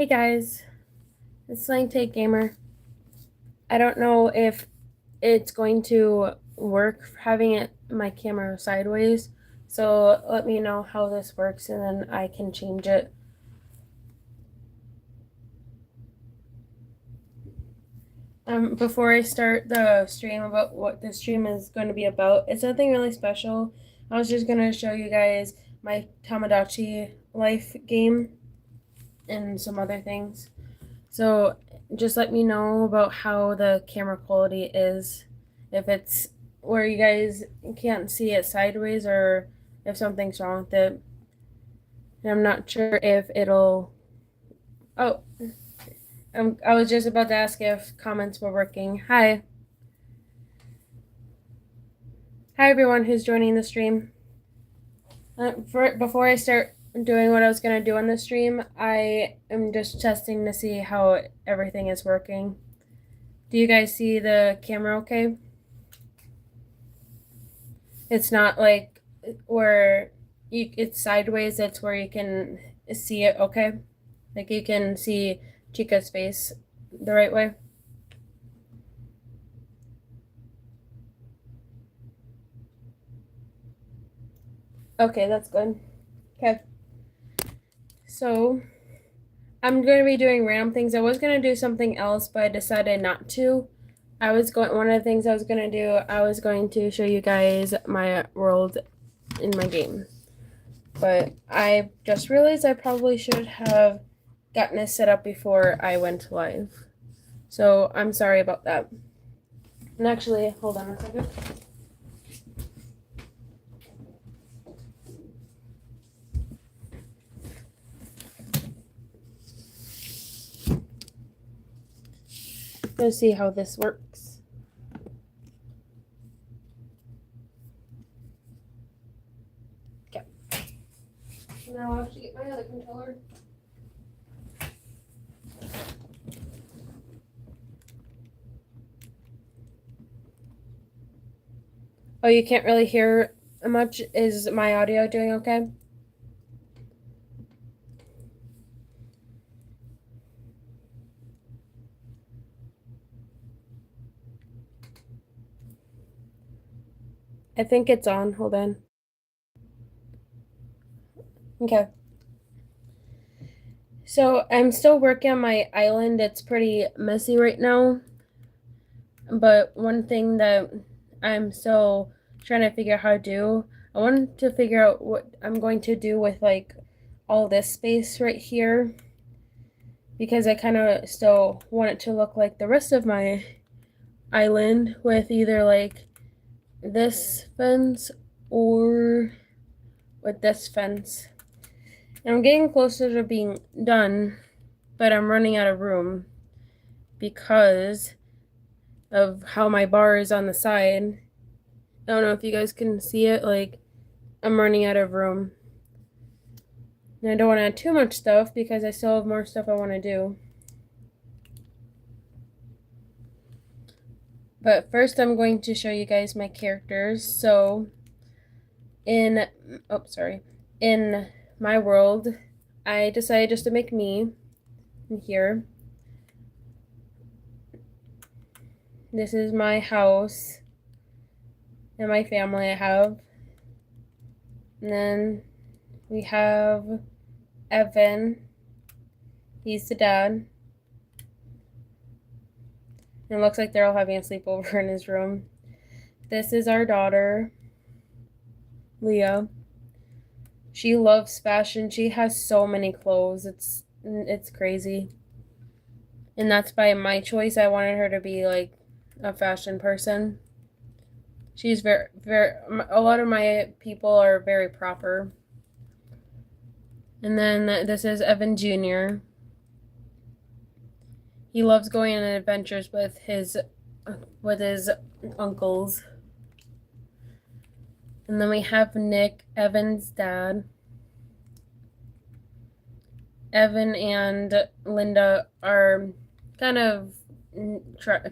Hey guys, it's SlayingTay Gamer. I don't know if it's going to work having my camera sideways, so let me know how this works and then I can change it. Before I start the stream about what the stream is going to be about, it's nothing really special. I was just going to show you guys my Tamagotchi life game and some other things. So just let me know about how the camera quality is. If it's where you guys can't see it sideways or if something's wrong with it. And I'm not sure if it'll. Oh, I was just about to ask if comments were working. Hi. Hi, everyone who's joining the stream. Before I start doing what I was going to do on the stream, I am just testing to see how everything is working. Do you guys see the camera okay? It's not like where it's sideways, it's where you can see it okay. Like you can see Chica's face the right way. Okay, that's good. Okay. So I'm going to be doing random things. I was going to do something else, but I decided not to. One of the things I was going to do, I was going to show you guys my world in my game. But I just realized I probably should have gotten it set up before I went live. So I'm sorry about that. And actually, hold on a second. Let's see how this works. Okay. Now I'll have to get my other controller. Oh, you can't really hear much. Is my audio doing okay? I think it's on. Hold on. Okay. So I'm still working on my island. It's pretty messy right now. But one thing that I'm still trying to figure out how to do, I wanted to figure out what I'm going to do with like all this space right here, because I kind of still want it to look like the rest of my island with either like this fence or with this fence. And I'm getting closer to being done, but I'm running out of room because of how my bar is on the side. I don't know if you guys can see it, like I'm running out of room. And I don't want to add too much stuff because I still have more stuff I want to do. But first I'm going to show you guys my characters. So in my world, I decided just to make me in here. This is my house and my family I have. And then we have Evan. He's the dad. And it looks like they're all having a sleepover in his room. This is our daughter, Leah. She loves fashion. She has so many clothes. It's crazy. And that's by my choice. I wanted her to be like a fashion person. She's very a lot of my people are very proper. And then this is Evan Jr. He loves going on adventures with his uncles. And then we have Nick, Evan's dad. Evan and Linda are kind of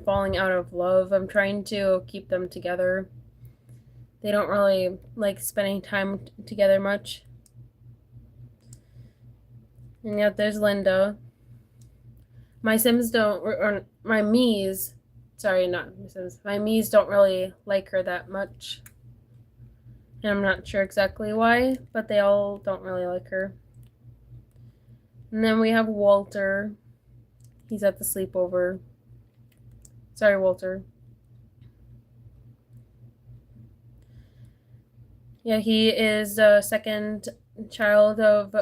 falling out of love. I'm trying to keep them together. They don't really like spending time together much. And yet there's Linda. My Sims don't, or my Miis, sorry, not my Sims, my Miis don't really like her that much. And I'm not sure exactly why, but they all don't really like her. And then we have Walter. He's at the sleepover. Sorry, Walter. Yeah, he is the second child of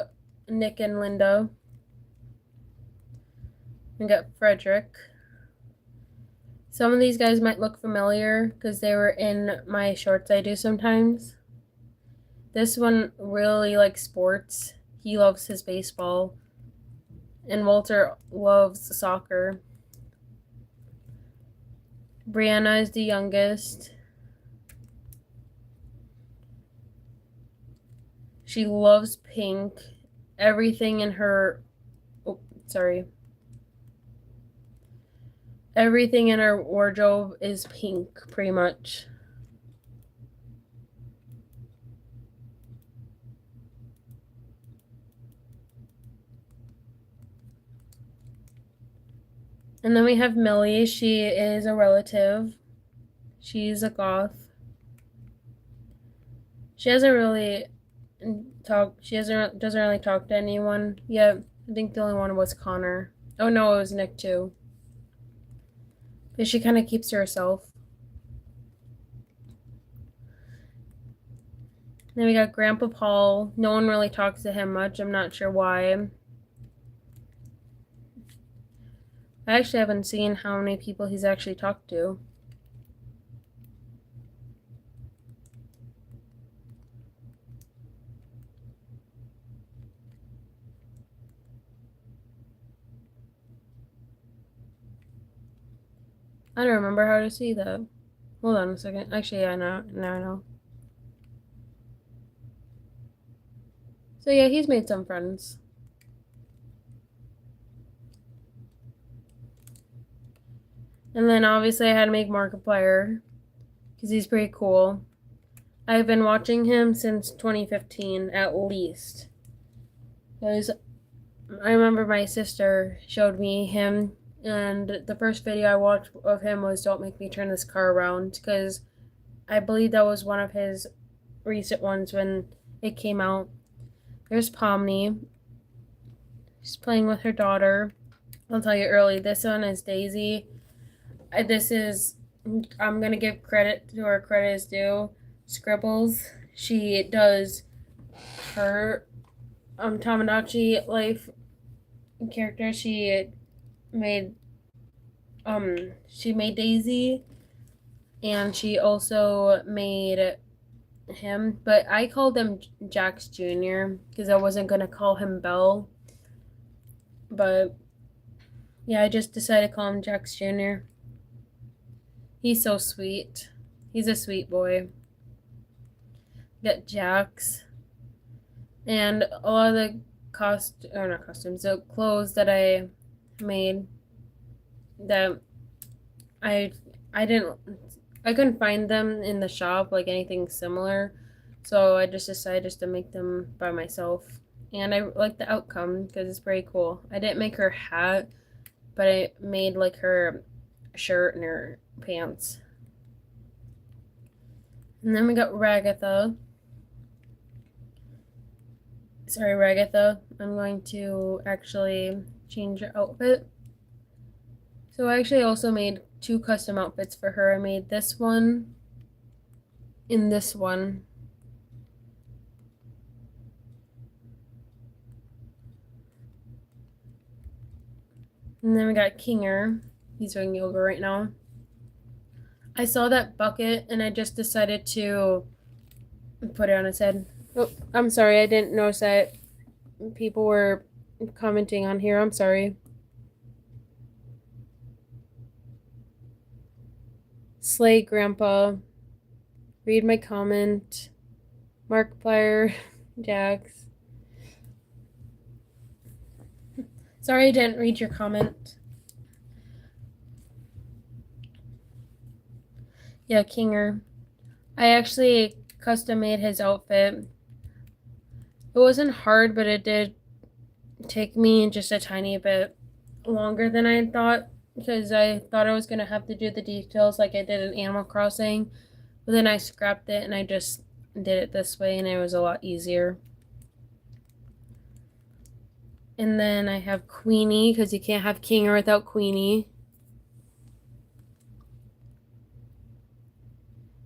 Nick and Linda. We got Frederick. Some of these guys might look familiar because they were in my shorts I do sometimes. This one really likes sports. He loves his baseball. And Walter loves soccer. Brianna is the youngest. She loves pink. Everything in her, oh, sorry. Everything in her wardrobe is pink, pretty much. And then we have Millie. She is a relative. She's a goth. She doesn't really doesn't really talk to anyone yet. I think the only one was Connor. Oh no, it was Nick too. But she kind of keeps to herself. Then we got Grandpa Paul. No one really talks to him much. I'm not sure why. I actually haven't seen how many people he's actually talked to. I don't remember how to see that. Hold on a second. Actually, I know. Now I know. So yeah, he's made some friends. And then obviously I had to make Markiplier because he's pretty cool. I've been watching him since 2015 at least. Because I remember my sister showed me him, and the first video I watched of him was "Don't Make Me Turn This Car Around" because I believe that was one of his recent ones when it came out. There's Pomni. She's playing with her daughter. I'll tell you early, this one is Daisy. I'm gonna give credit to where credit is due. Scribbles. She does her Tamagotchi life character. Made she made Daisy, and she also made him, but I called him Jax Jr. because I wasn't gonna call him Bell. But yeah, I just decided to call him Jax Jr. He's so sweet. He's a sweet boy. Got Jax. And a lot of the the clothes that I made that I I didn't I couldn't find them in the shop like anything similar. So I just decided just to make them by myself. And I like the outcome because it's pretty cool. I didn't make her hat, but I made like her shirt and her pants. And then we got Ragatha. Sorry, Ragatha. I'm going to actually change her outfit. So I actually also made 2 custom outfits for her. I made this one and this one. And then we got Kinger. He's doing yoga right now. I saw that bucket and I just decided to put it on his head. Oh, I'm sorry. I didn't notice that people were commenting on here. I'm sorry. Slay Grandpa. Read my comment. Markiplier. Jax. Sorry I didn't read your comment. Yeah, Kinger. I actually custom made his outfit. It wasn't hard, but it did take me just a tiny bit longer than I thought because I thought I was going to have to do the details like I did in Animal Crossing, but then I scrapped it and I just did it this way and it was a lot easier. And then I have Queenie because you can't have Kinger without Queenie.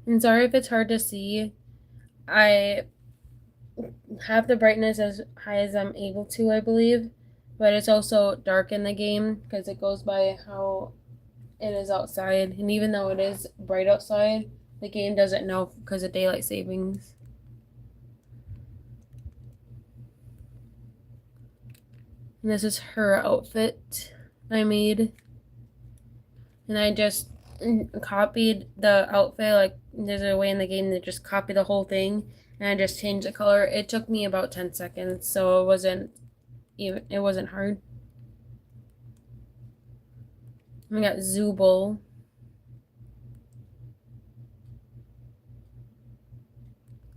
And sorry if it's hard to see. I have the brightness as high as I'm able to, I believe, but it's also dark in the game because it goes by how it is outside. And even though it is bright outside, the game doesn't know because of daylight savings. And this is her outfit I made. And I just copied the outfit. Like, there's a way in the game to just copy the whole thing. And I just changed the color. It took me about 10 seconds, so it wasn't hard. We got Zooble.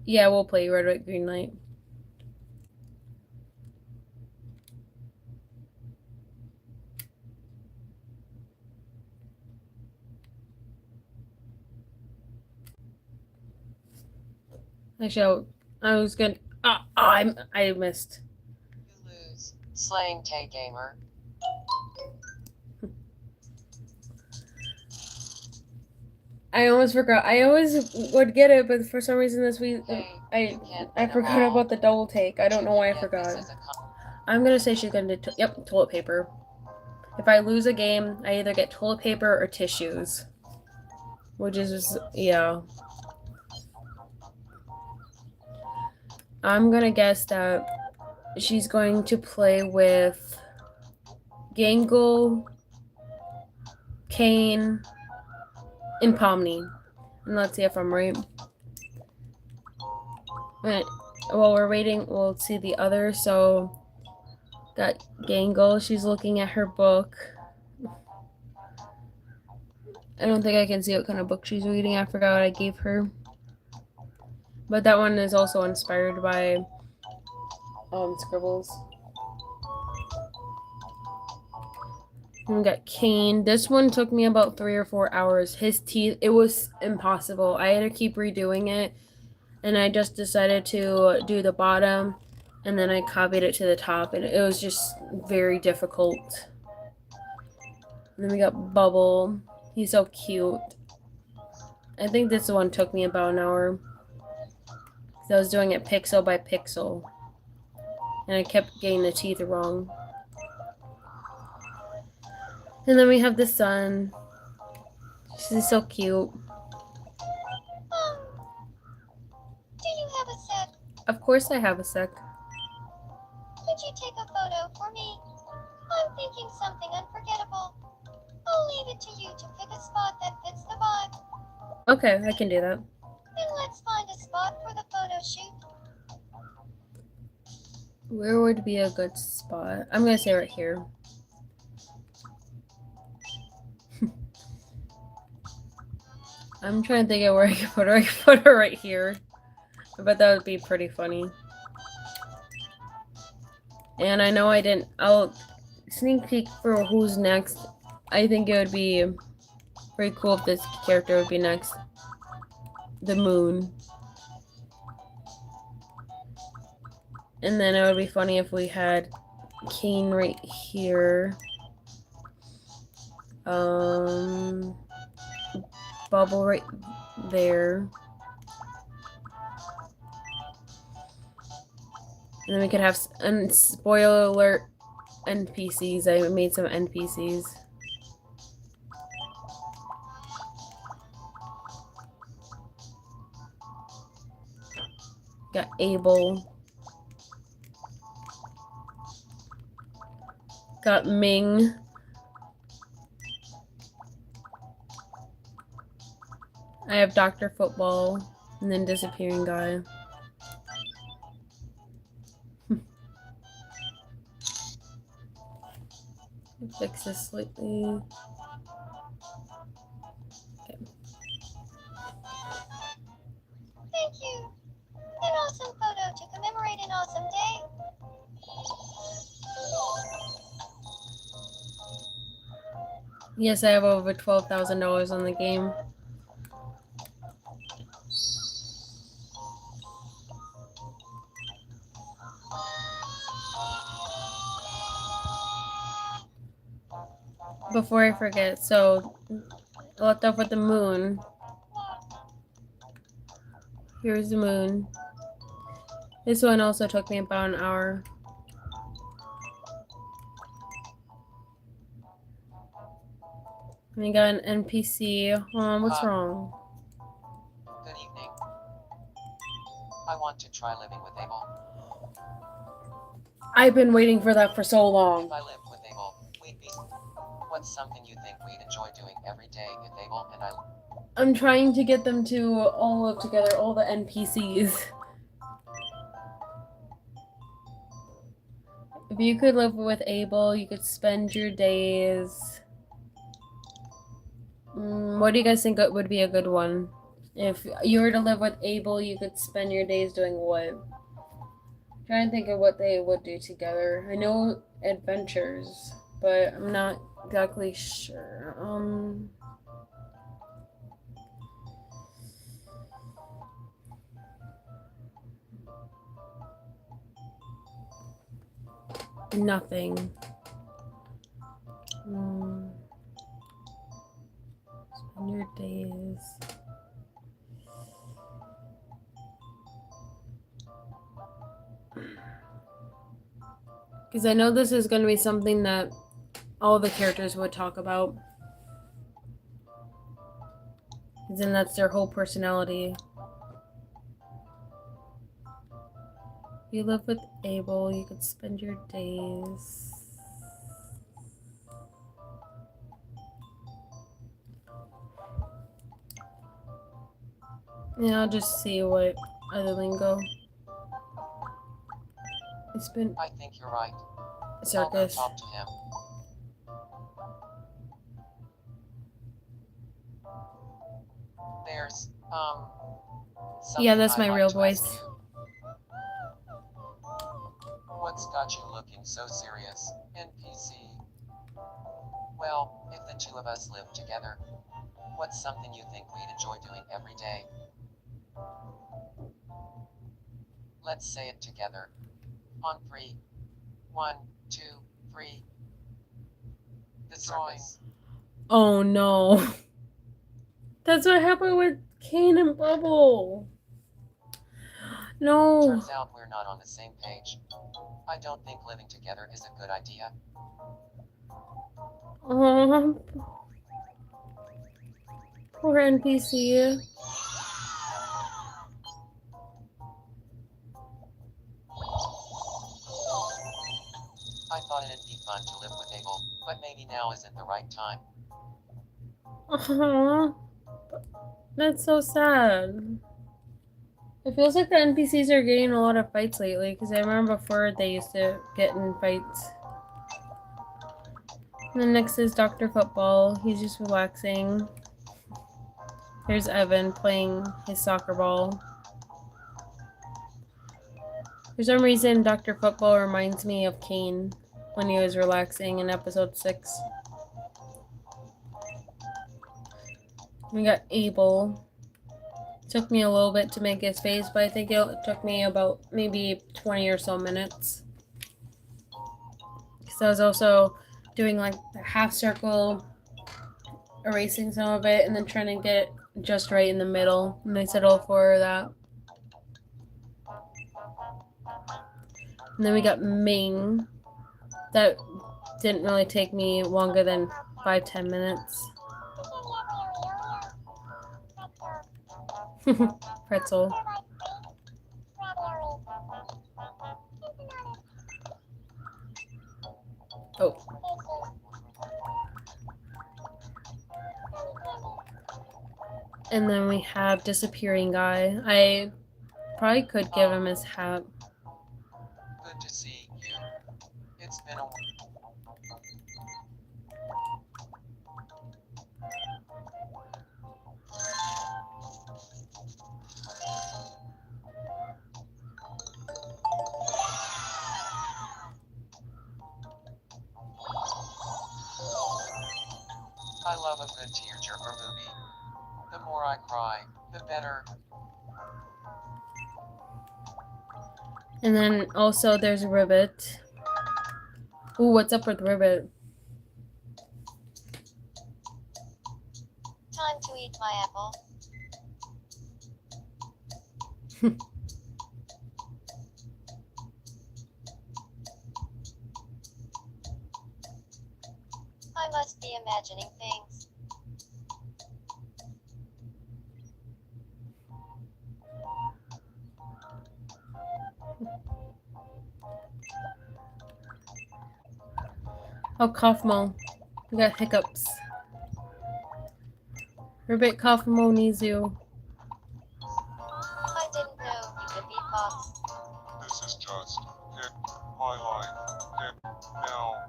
Yeah, we'll play red, white, green light. Actually, I was good. I missed. You lose. SlayingTay Gamer. I almost forgot. I always would get it, but for some reason this week I forgot about the double take. I don't know why I forgot. I'm gonna say she's gonna do yep, toilet paper. If I lose a game, I either get toilet paper or tissues, which is yeah. I'm gonna guess that she's going to play with Gangle, Kane, and Pomni. And let's see if I'm right. But while we're waiting, we'll see the other. So, got Gangle. She's looking at her book. I don't think I can see what kind of book she's reading. I forgot what I gave her. But that one is also inspired by scribbles. And we got Kane. This one took me about 3 or 4 hours. His teeth, it was impossible. I had to keep redoing it. And I just decided to do the bottom. And then I copied it to the top. And it was just very difficult. And then we got Bubble. He's so cute. I think this one took me about an hour. So I was doing it pixel by pixel. And I kept getting the teeth wrong. And then we have the sun. She's so cute. Do you have a sec? Of course I have a sec. Could you take a photo for me? I'm thinking something unforgettable. I'll leave it to you to pick a spot that fits the vibe. Okay, I can do that. Then let's find a spot for the photo shoot. Where would be a good spot? I'm gonna say right here. I'm trying to think of where I can put her. I can put her right here. I bet that would be pretty funny. And I know I didn't. I'll sneak peek for who's next. I think it would be pretty cool if this character would be next. The moon. And then it would be funny if we had Kane right here. Bubble right there. And then we could have, and spoiler alert, NPCs. I made some NPCs. Got Abel. Got Ming. I have Dr. Football. And then Disappearing Guy. Fix this slightly. Okay. Thank you. An awesome photo to commemorate an awesome day. Yes, I have over $12,000 on the game. Before I forget, so I left off with the moon. Here's the moon. This one also took me about an hour. And I got an NPC. What's wrong? Good evening. I want to try living with Abel. I've been waiting for that for so long. If I lived with Abel, we'd be. What's something you think we'd enjoy doing every day if Abel and I. I'm trying to get them to all live together, all the NPCs. If you could live with Abel, you could spend your days. What do you guys think would be a good one? If you were to live with Abel, you could spend your days doing what? I'm trying to think of what they would do together. I know adventures, but I'm not exactly sure. Nothing. Spend your days. Because I know this is going to be something that all the characters would talk about. Because then that's their whole personality. If you live with Abel, you could spend your days. Yeah, I'll just see what other lingo. It's been I think you're right. a circus. I'll go talk to him. There's, Yeah, that's something my I'd real like to ask voice. you. What's got you looking so serious, NPC? Well, if the two of us live together, what's something you think we'd enjoy doing every day? Let's say it together. On 3. 1, 2, 3. The circus. Oh no. That's what happened with Kane and Bubble. No. Turns out we're not on the same page. I don't think living together is a good idea. Poor NPC. I thought it'd be fun to live with Abel, but maybe now isn't the right time. Aww. That's so sad. It feels like the NPCs are getting a lot of fights lately, because I remember before they used to get in fights. And then next is Dr. Football. He's just relaxing. There's Evan playing his soccer ball. For some reason, Dr. Football reminds me of Kane when he was relaxing in episode 6. We got Abel. Took me a little bit to make his face, but I think it took me about maybe 20 or so minutes. Because I was also doing like the half circle, erasing some of it, and then trying to get it just right in the middle. And I settled for that. And then we got Ming. That didn't really take me longer than 5-10 minutes. Pretzel. Oh. And then we have Disappearing Guy. I probably could give him his hat. Good to see you. It's been a while. I love a good tearjerker movie. The more I cry, the better. And then also there's Ribbit. Ooh, what's up with Ribbit? Time to eat my apple. I must be imagining things. Oh, Kaufmo. We got hiccups. Ribbit Kaufmo needs you. I didn't know you could beatbox. This is just it, my life. It, now,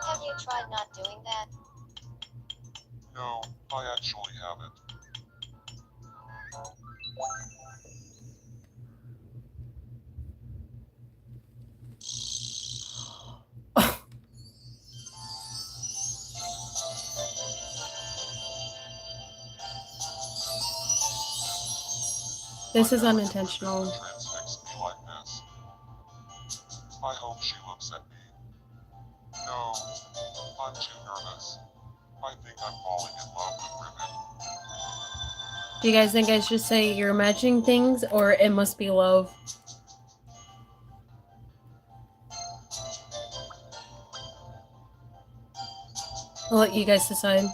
Have you tried not doing that? no, I actually haven't. This is I never unintentional. thought that transfixed me like this. I hope she looks at me. No, I'm too nervous. I think I'm falling in love with Ribbit. Do you guys think I should say you're imagining things or it must be love? I'll let you guys decide.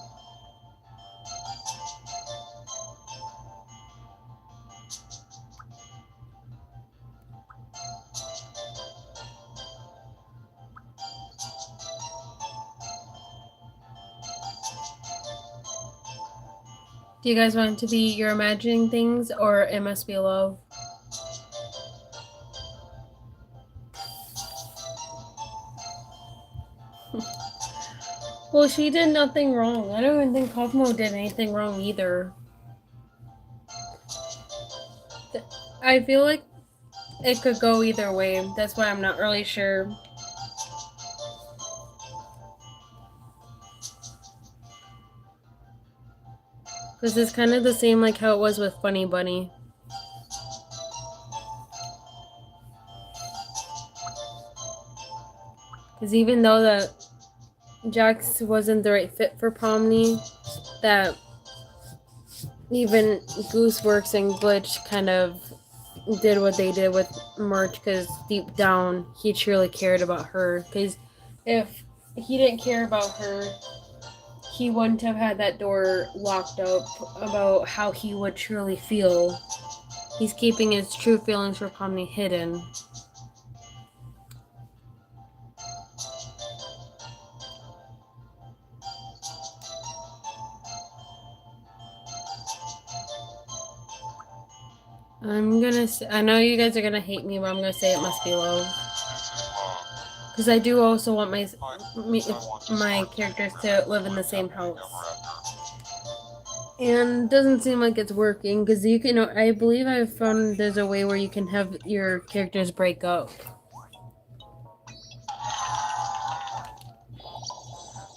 Do you guys want it to be you're imagining things or it must be love? Well, she did nothing wrong. I don't even think Kaufmo did anything wrong either. I feel like it could go either way. That's why I'm not really sure. Because it's kind of the same like how it was with Funny Bunny. Because even though that Jax wasn't the right fit for Pomni, that even Gooseworks and Glitch kind of did what they did with Merch because deep down he truly cared about her. Because if he didn't care about her, he wouldn't have had that door locked up about how he would truly feel. He's keeping his true feelings for Pomni hidden. I know you guys are gonna hate me, but I'm gonna say it must be love. This is love. Because I do also want my I want to my start characters together to live in the same happily house. ever after. And it doesn't seem like it's working because you can. I believe I've found there's a way where you can have your characters break up.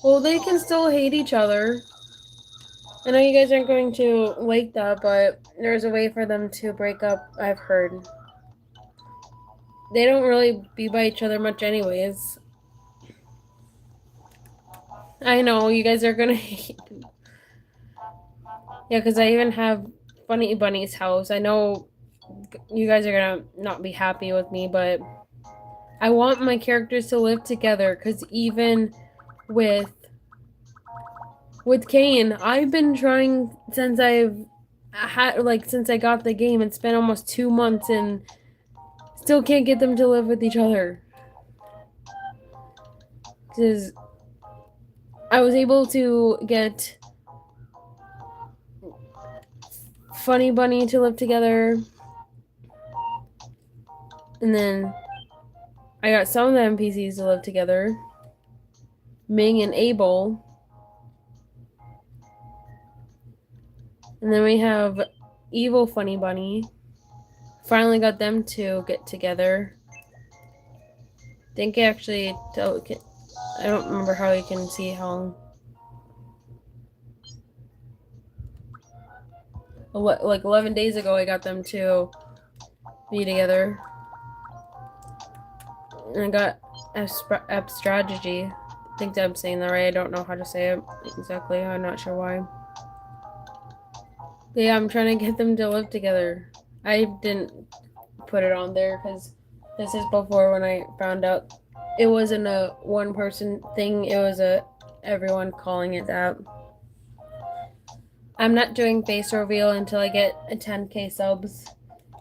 Well, they can still hate each other. I know you guys aren't going to like that, but there's a way for them to break up, I've heard. They don't really be by each other much anyways. I know, you guys are gonna hate me. Yeah, because I even have Funny Bunny's house. I know you guys are gonna not be happy with me, but I want my characters to live together, because even with Kane, I've been trying since since I got the game. It's been almost 2 months and still can't get them to live with each other. Because I was able to get Funny Bunny to live together, and then I got some of the NPCs to live together. Ming and Abel. And then we have Evil Funny Bunny. Finally got them to get together. Think actually I don't remember how you can see how. What, like 11 days ago, I got them to be together. And I got strategy. I think that I'm saying that right. I don't know how to say it exactly. I'm not sure why. But yeah, I'm trying to get them to live together. I didn't put it on there because this is before when I found out it wasn't a one person thing. It was a everyone calling it that. I'm not doing face reveal until I get a 10K subs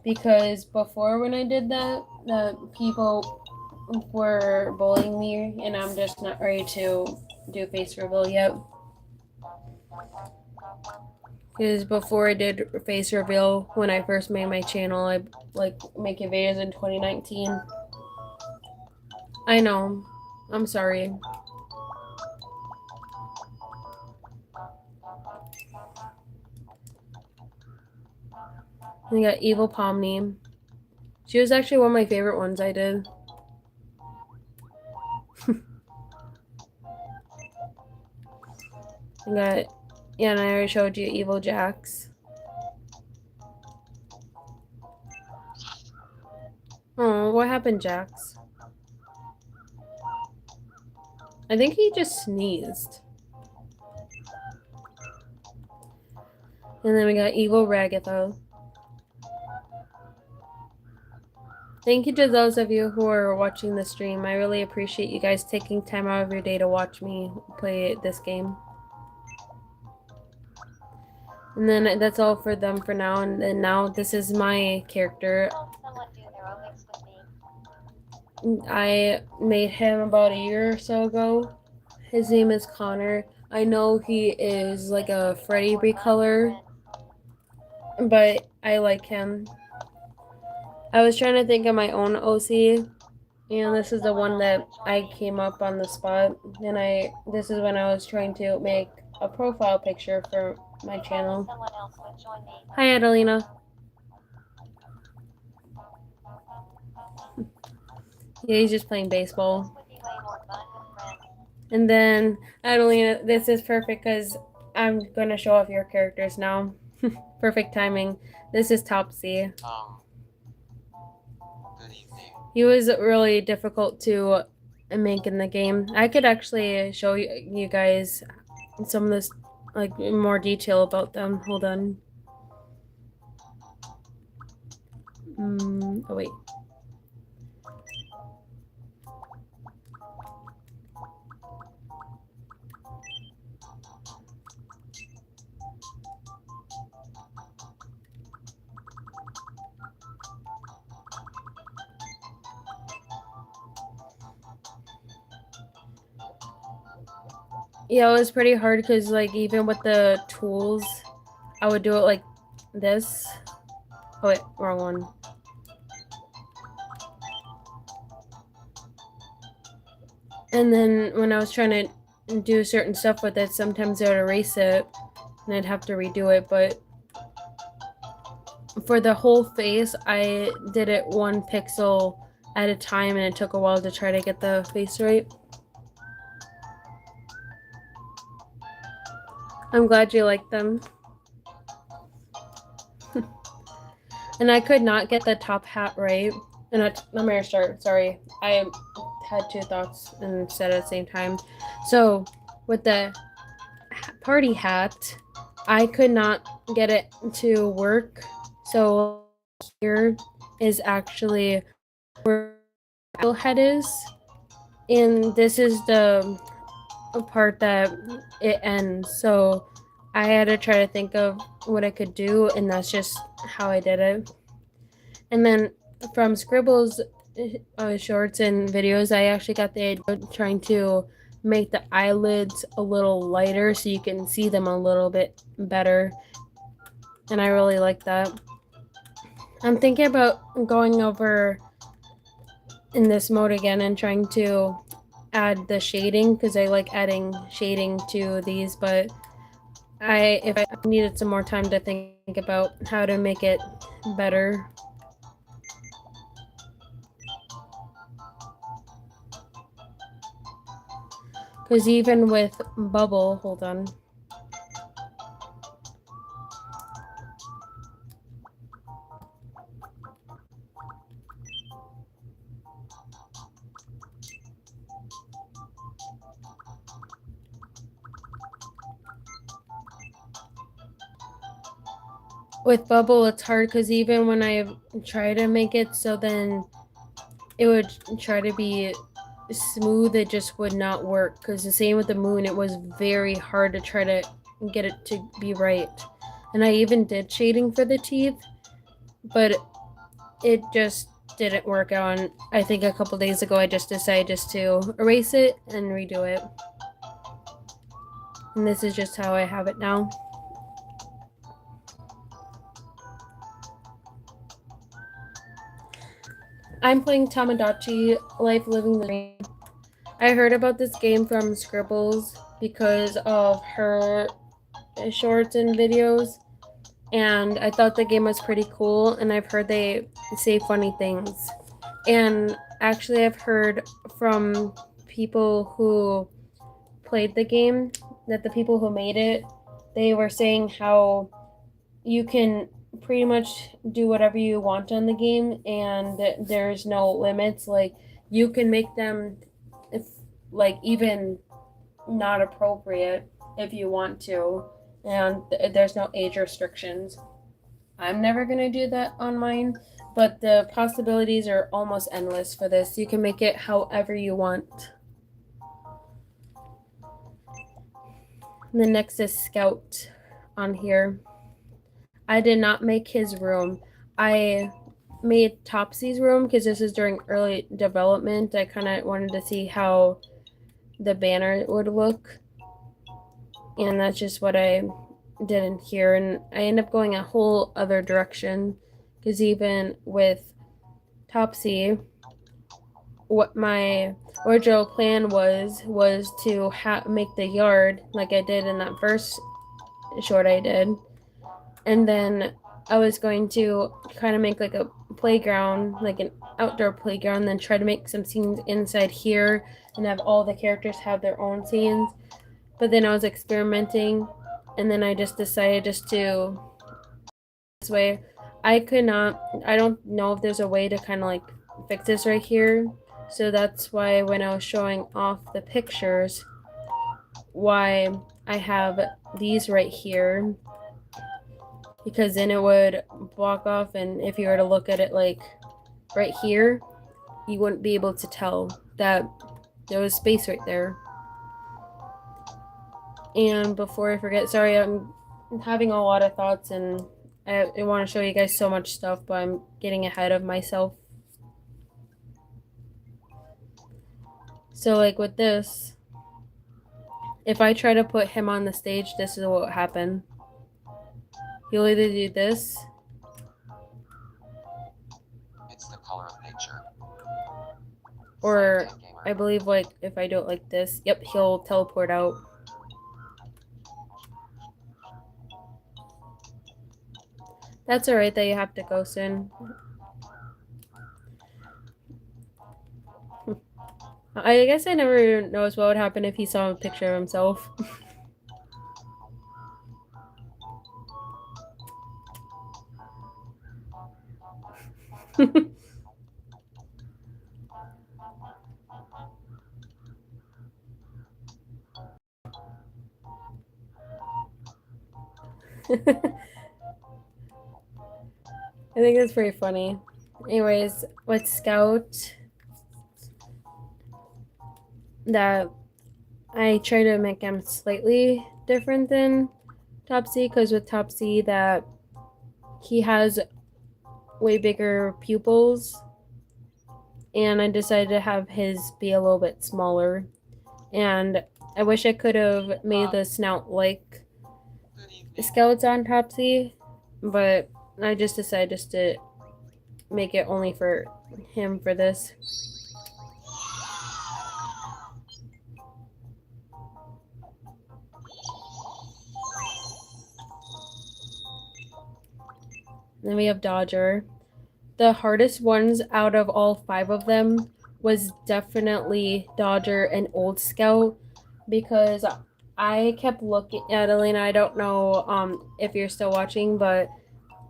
because before when I did that, the people were bullying me and I'm just not ready to do face reveal yet. Because before I did face reveal, when I first made my channel, I like making videos in 2019. I know. I'm sorry. I got Evil Pomni. She was actually one of my favorite ones I did. I got, yeah, and I already showed you Evil Jax. Oh, what happened, Jax? I think he just sneezed. And then we got Evil Ragatha. Thank you to those of you who are watching the stream. I really appreciate you guys taking time out of your day to watch me play this game. And then that's all for them for now. And then now this is my character. Someone do their own mix with me. I made him about a year or so ago. His name is Connor. I know he is like a Freddy recolor, but I like him. I was trying to think of my own OC, and this is the one that I came up on the spot. And this is when I was trying to make a profile picture for my channel. Hi, Adelina. Yeah, he's just playing baseball. And then, Adelina, this is perfect because I'm going to show off your characters now. Perfect timing. This is Topsy. Good evening. He was really difficult to make in the game. I could actually show you guys some of this, like, more detail about them. Hold on. Oh, wait. Yeah, it was pretty hard because, like, even with the tools, I would do it like this. Oh, wait, wrong one. And then when I was trying to do certain stuff with it, sometimes I would erase it and I'd have to redo it. But for the whole face, I did it 1 pixel at a time and it took a while to try to get the face right. I'm glad you like them. And I could not get the top hat right. And let me start. Sorry. I had 2 thoughts and said at the same time. So, with the party hat, I could not get it to work. So, here is actually where the head is. And this is the part that it ends. So I had to try to think of what I could do, and that's just how I did it. And then from Scribble's shorts and videos, I actually got the idea of trying to make the eyelids a little lighter so you can see them a little bit better. And I really like that. I'm thinking about going over in this mode again and trying to add the shading because I like adding shading to these, but if I needed some more time to think about how to make it better. Because even with Bubble, hold on. With Bubble, it's hard because even when I try to make it so then it would try to be smooth, it just would not work. Because the same with the moon, it was very hard to try to get it to be right. And I even did shading for the teeth, but it just didn't work out. And I think a couple days ago, I just decided just to erase it and redo it. And this is just how I have it now. I'm playing Tamagotchi Life Living the Dream. I heard about this game from Scribbles because of her shorts and videos, and I thought the game was pretty cool, and I've heard they say funny things. And actually, I've heard from people who played the game that the people who made it, they were saying how you can pretty much do whatever you want on the game and there's no limits. Like you can make them if like even not appropriate if you want to, and there's no age restrictions. I'm never going to do that on mine, but the possibilities are almost endless for this. You can make it however you want. And the next is Scout on here. I did not make his room. I made Topsy's room because this is during early development. I kind of wanted to see how the banner would look. And that's just what I did in here. And I end up going a whole other direction because even with Topsy, what my original plan was to make the yard like I did in that first short I did. And then I was going to kind of make like a playground, like an outdoor playground, then try to make some scenes inside here and have all the characters have their own scenes. But then I was experimenting, and then I just decided just to this way. I don't know if there's a way to kind of like fix this right here. So that's why when I was showing off the pictures, why I have these right here, because then it would block off, and if you were to look at it like right here, you wouldn't be able to tell that there was space right there. And before I forget, sorry, I'm having a lot of thoughts and I want to show you guys so much stuff, but I'm getting ahead of myself. So like with this, if I try to put him on the stage, this is what will happen. He'll either do this. It's the color of nature. Or SlayingTay Gamer. I believe like if I do it like this, yep, he'll teleport out. That's alright that you have to go soon. I guess I never noticed what would happen if he saw a picture of himself. I think that's pretty funny. Anyways, with Scout, that I try to make him slightly different than Topsy, because with Topsy that he has way bigger pupils, and I decided to have his be a little bit smaller. And I wish I could have made the snout like Scout's on Topsy, but I just decided just to make it only for him for this. Then we have Dodger. The hardest ones out of all 5 of them was definitely Dodger and Old Scout, because I kept looking at Elena. I don't know if you're still watching, but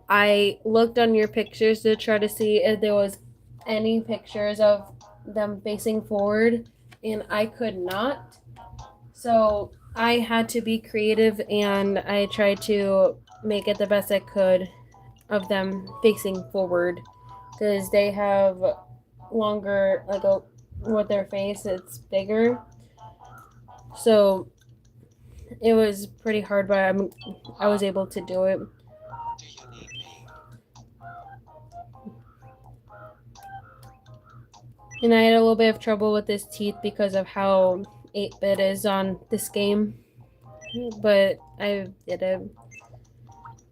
I looked on your pictures to try to see if there was any pictures of them facing forward, and I could not. So I had to be creative, and I tried to make it the best I could of them facing forward because they have longer, like a with their face, it's bigger. So it was pretty hard, but I was able to do it. Do you need me? And I had a little bit of trouble with his teeth because of how 8-bit is on this game, but I did it.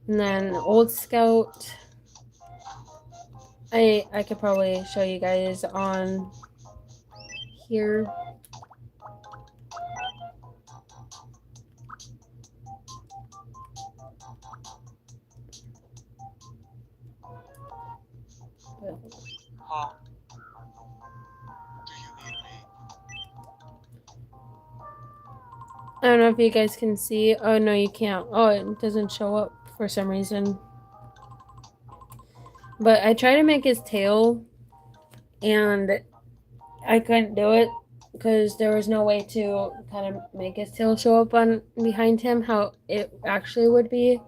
And then Old Scout, I could probably show you guys on here. Huh? Do you need me? I don't know if you guys can see. Oh no, you can't. Oh, it doesn't show up for some reason. But I tried to make his tail, and I couldn't do it because there was no way to kind of make his tail show up on behind him how it actually would be.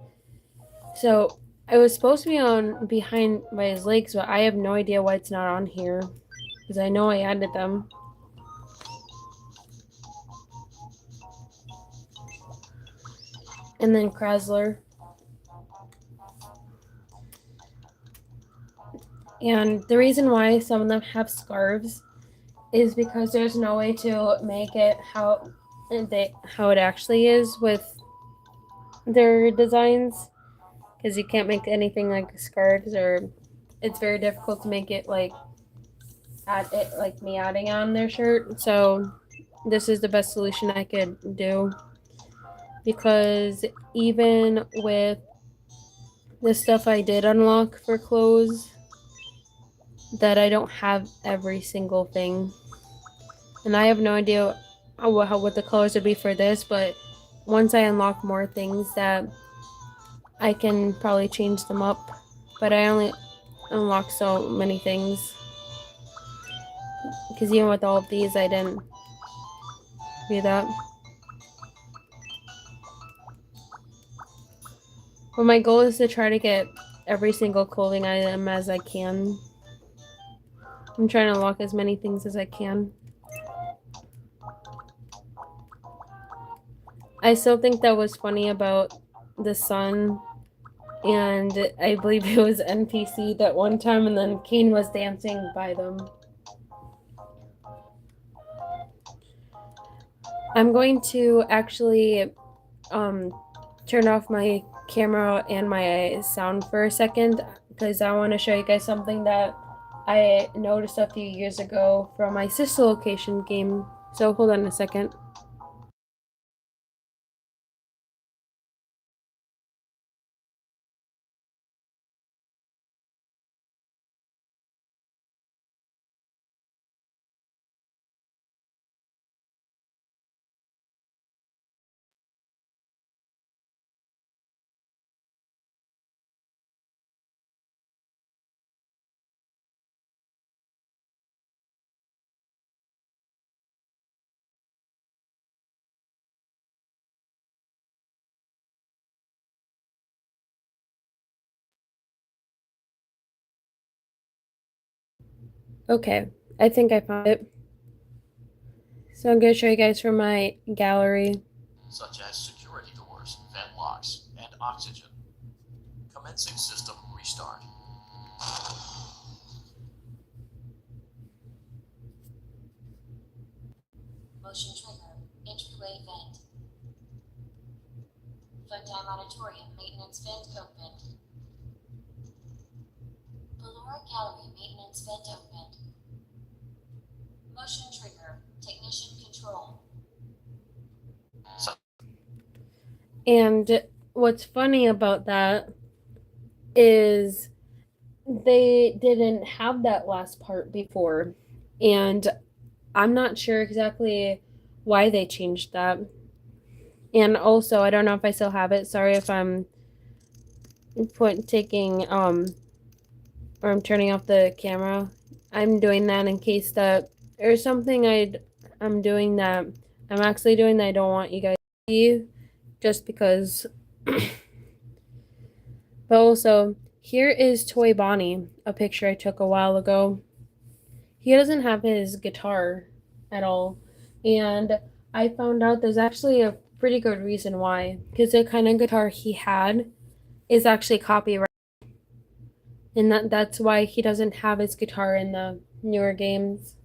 So it was supposed to be on behind by his legs, but I have no idea why it's not on here because I know I added them. And then Krasler. And the reason why some of them have scarves is because there's no way to make it how it actually is with their designs because you can't make anything like scarves, or it's very difficult to make it like add it like me adding on their shirt. So this is the best solution I could do because even with the stuff I did unlock for clothes, that I don't have every single thing, and I have no idea what the colors would be for this. But once I unlock more things, that I can probably change them up. But I only unlock so many things because even with all of these, I didn't do that. But my goal is to try to get every single clothing item as I can. I'm trying to unlock as many things as I can. I still think that was funny about the sun, and I believe it was NPC that one time, and then Kane was dancing by them. I'm going to actually turn off my camera and my sound for a second because I want to show you guys something that I noticed a few years ago from my sister location game. So hold on a second. Okay, I think I found it. So I'm going to show you guys from my gallery. Such as security doors, vent locks, and oxygen. Commencing system restart. Motion trigger. Entryway vent. Funtime Auditorium maintenance vent opened. Ballora Gallery maintenance vent opened. Motion trigger. Technician control. And what's funny about that is they didn't have that last part before. And I'm not sure exactly why they changed that. And also, I don't know if I still have it. Sorry if I'm taking or I'm turning off the camera. I'm doing that in case that there's something I'm doing that I'm actually doing that I don't want you guys to see, just because. But also, here is Toy Bonnie, a picture I took a while ago. He doesn't have his guitar at all, and I found out there's actually a pretty good reason why, because the kind of guitar he had is actually copyrighted, and that's why he doesn't have his guitar in the newer games,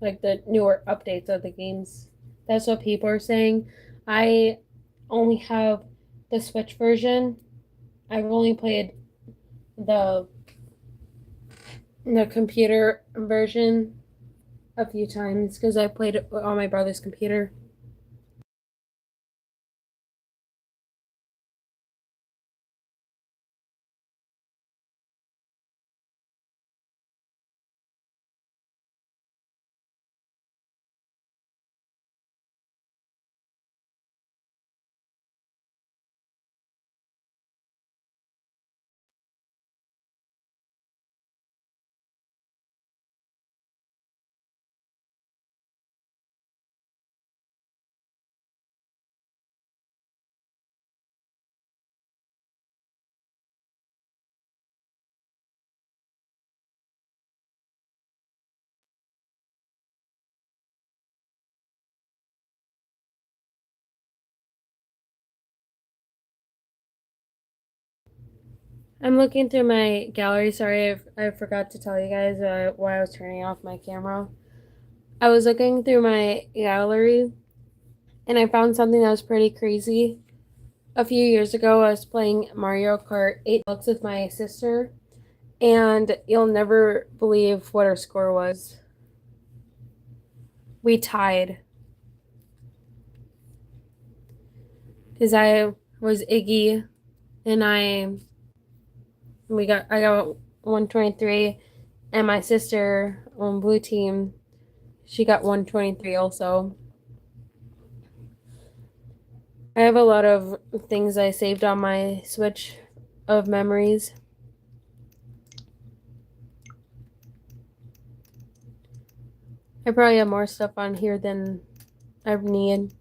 like the newer updates of the games. That's what people are saying. I only have the Switch version. I've only played the computer version a few times because I played it on my brother's computer. I'm looking through my gallery. Sorry, I forgot to tell you guys why I was turning off my camera. I was looking through my gallery and I found something that was pretty crazy. A few years ago, I was playing Mario Kart 8 Deluxe with my sister, and you'll never believe what our score was. We tied because I was Iggy and I got 123, and my sister on blue team, she got 123 also. I have a lot of things I saved on my Switch of memories. I probably have more stuff on here than I need.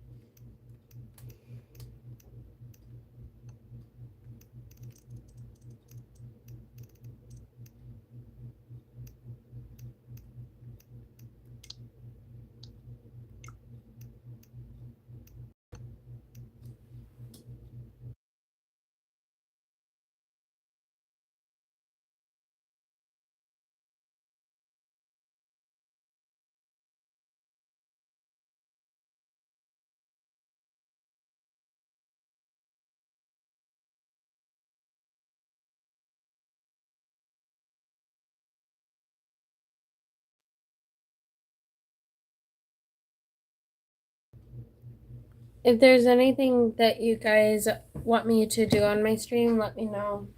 If there's anything that you guys want me to do on my stream, let me know.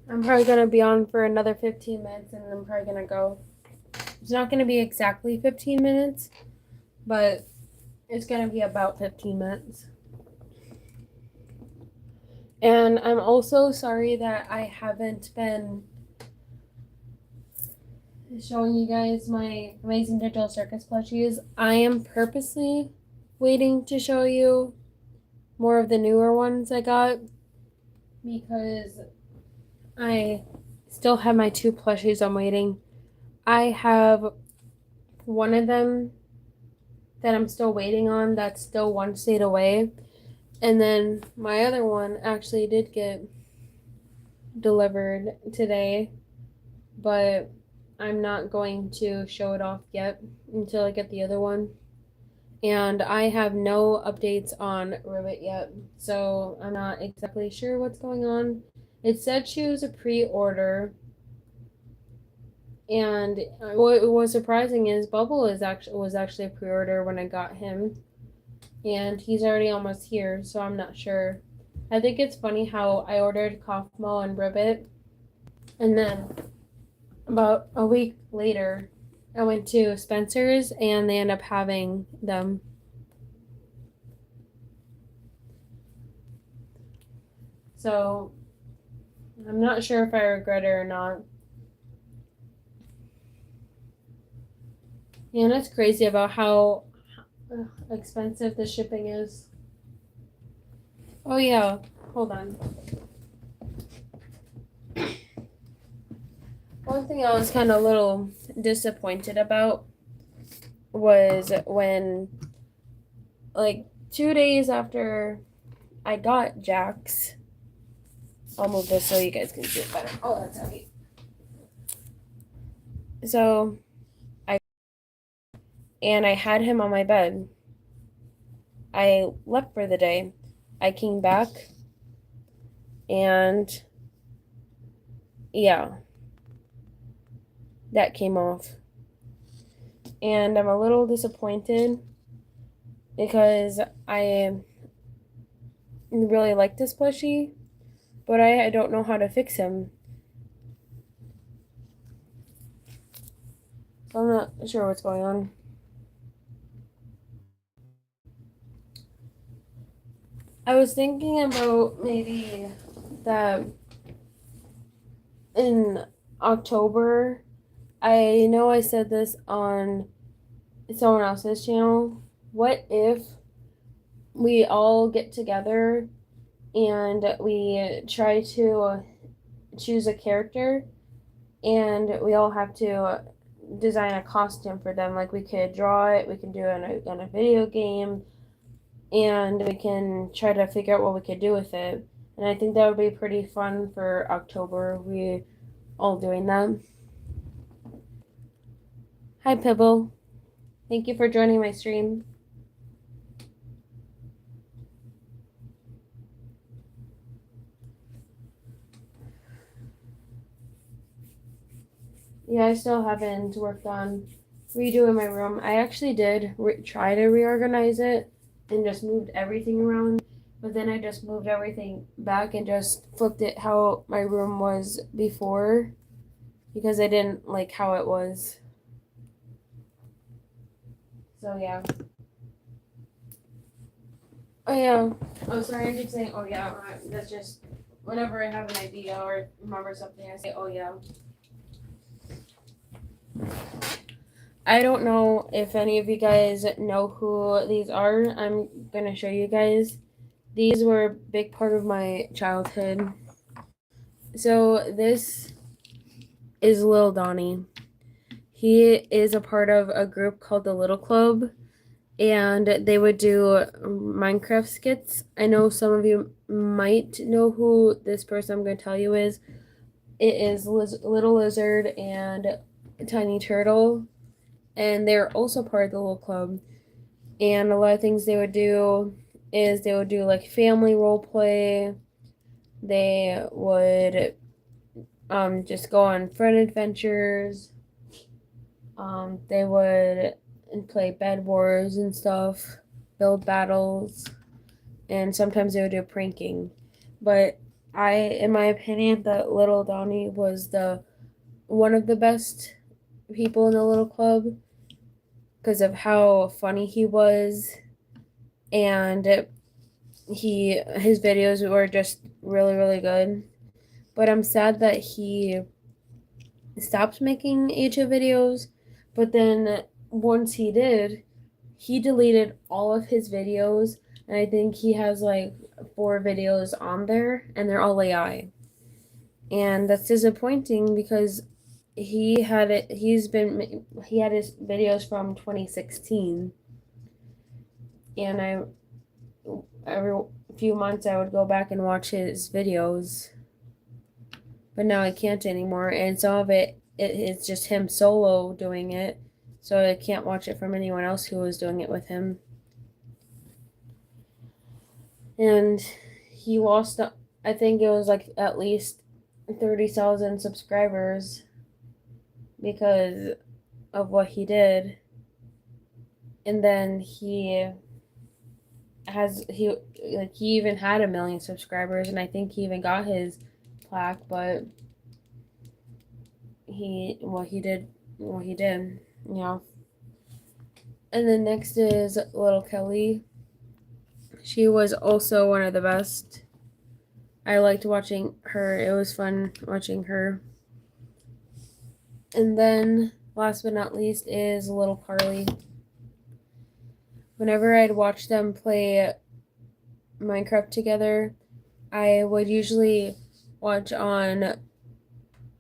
I'm probably going to be on for another 15 minutes and I'm probably going to go. It's not going to be exactly 15 minutes, but it's going to be about 15 minutes. And I'm also sorry that I haven't been showing you guys my Amazing Digital Circus plushies. I am purposely waiting to show you more of the newer ones I got because I still have my 2 plushies I'm waiting. I have one of them that I'm still waiting on that's still 1 state away. And then my other one actually did get delivered today, but I'm not going to show it off yet until I get the other one. And I have no updates on Ribbit yet, so I'm not exactly sure what's going on. It said she was a pre-order, and what was surprising is Bubble was actually a pre-order when I got him, and he's already almost here, so I'm not sure. I think it's funny how I ordered Kaufmo and Ribbit, and then about a week later, I went to Spencer's and they end up having them. So I'm not sure if I regret it or not. And it's crazy about how expensive the shipping is. Oh yeah, hold on. One thing I was kind of a little disappointed about was when, like, 2 days after I got Jax, I'll move this so you guys can see it better. Oh, that's heavy. So, I had him on my bed. I left for the day. I came back, and yeah, that came off. And I'm a little disappointed because I really like this plushie, but I don't know how to fix him. So I'm not sure what's going on. I was thinking about maybe that in October, I know I said this on someone else's channel. What if we all get together and we try to choose a character and we all have to design a costume for them? Like, we could draw it, we can do it in a video game, and we can try to figure out what we could do with it. And I think that would be pretty fun for October. We all doing that. Hi, Pibble. Thank you for joining my stream. Yeah, I still haven't worked on redoing my room. I actually did try to reorganize it and just moved everything around, but then I just moved everything back and just flipped it how my room was before because I didn't like how it was. So yeah. Oh yeah. Oh, sorry, I keep saying oh yeah. That's just whenever I have an idea or remember something, I say oh yeah. I don't know if any of you guys know who these are. I'm gonna show you guys. These were a big part of my childhood. So this is Lil Donnie. He is a part of a group called the Little Club, and they would do Minecraft skits. I know some of you might know who this person I'm going to tell you is. It is Little Lizard and Tiny Turtle, and they're also part of the Little Club. And a lot of things they would do is they would do like family role play. They would just go on friend adventures. They would play Bed Wars and stuff, build battles, and sometimes they would do pranking. But in my opinion, that Little Donnie was the one of the best people in the Little Club because of how funny he was, and his videos were just really really good. But I'm sad that he stopped making HO videos, but then once he did, he deleted all of his videos, and I think he has like 4 videos on there, and they're all AI. And that's disappointing because he had his videos from 2016, and every few months I would go back and watch his videos, but now I can't anymore. And some of it's just him solo doing it, so I can't watch it from anyone else who was doing it with him. And he lost, I think it was like at least 30,000 subscribers because of what he did. And then he even had 1 million subscribers, and I think he even got his plaque, but he did, yeah. And then next is Little Kelly. She was also one of the best. I liked watching her. It was fun watching her. And then, last but not least, is little Carly. Whenever I'd watch them play Minecraft together, I would usually watch on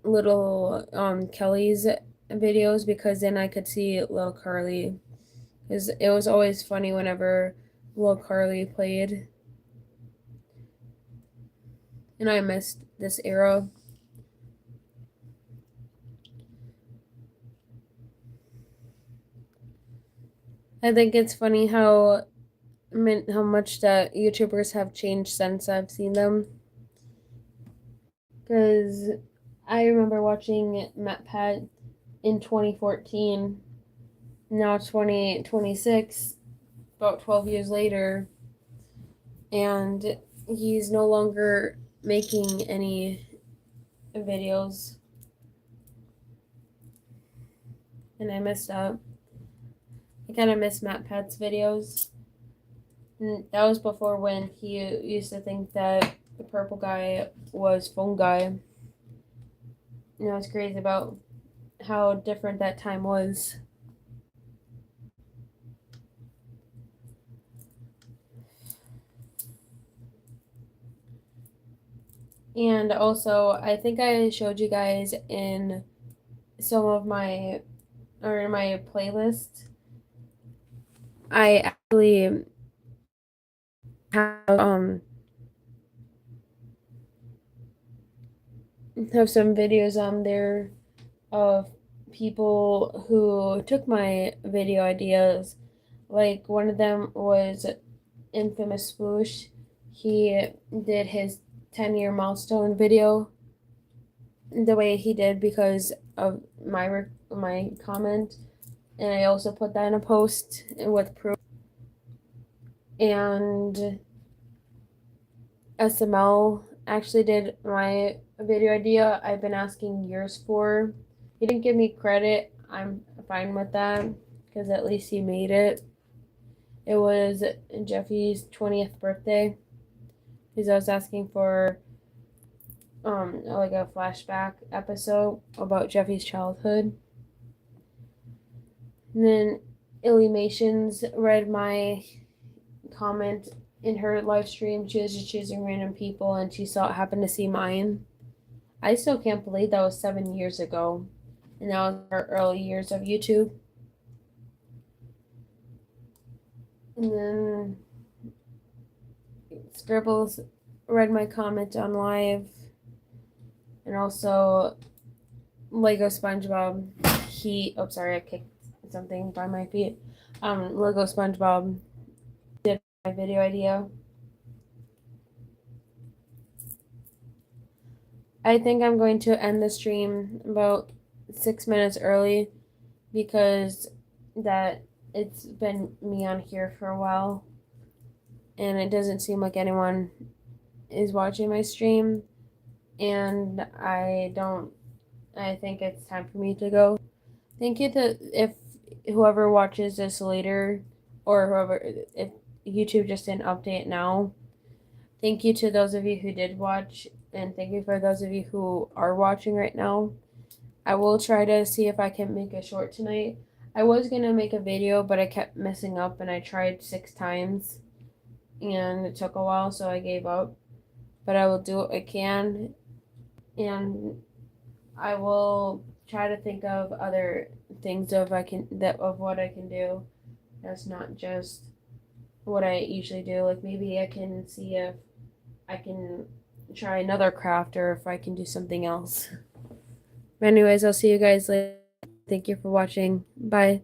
little Kelly's videos because then I could see little Carly. Because it was always funny whenever little Carly played. And I missed this era. I think it's funny how much that YouTubers have changed since I've seen them. Because I remember watching MatPat in 2014. Now 2026, about 12 years later, and he's no longer making any videos. And I missed out. I kind of miss MatPat's videos. And that was before when he used to think that the purple guy was Phone Guy. You know, it's crazy about how different that time was. And also, I think I showed you guys in some of my or in my playlist. I actually have some videos on there of people who took my video ideas. Like one of them was Infamous Swoosh. He did his 10-year milestone video the way he did because of my comment, and I also put that in a post with proof. And SML actually did my video idea I've been asking years for. He didn't give me credit. I'm fine with that because at least he made it. It was Jeffy's 20th birthday because I was asking for like a flashback episode about Jeffy's childhood. And then Illuminations read my comment in her live stream. She was just choosing random people and she saw it happen to see mine. I still can't believe that was 7 years ago. And that was our early years of YouTube. And then Scribbles read my comment on live. And also Lego SpongeBob. I kicked something by my feet. Lego SpongeBob did my video idea. I think I'm going to end the stream about 6 minutes early because that it's been me on here for a while and it doesn't seem like anyone is watching my stream, and I think it's time for me to go. Thank you to if whoever watches this later or whoever if YouTube just didn't update now. Thank you to those of you who did watch, and thank you for those of you who are watching right now. I will try to see if I can make a short tonight. I was going to make a video, but I kept messing up and I tried 6 times and it took a while, so I gave up. But I will do what I can, and I will try to think of other things of what I can do. That's not just what I usually do. Like maybe I can see if I can try another craft or if I can do something else. But anyways, I'll see you guys later. Thank you for watching. Bye.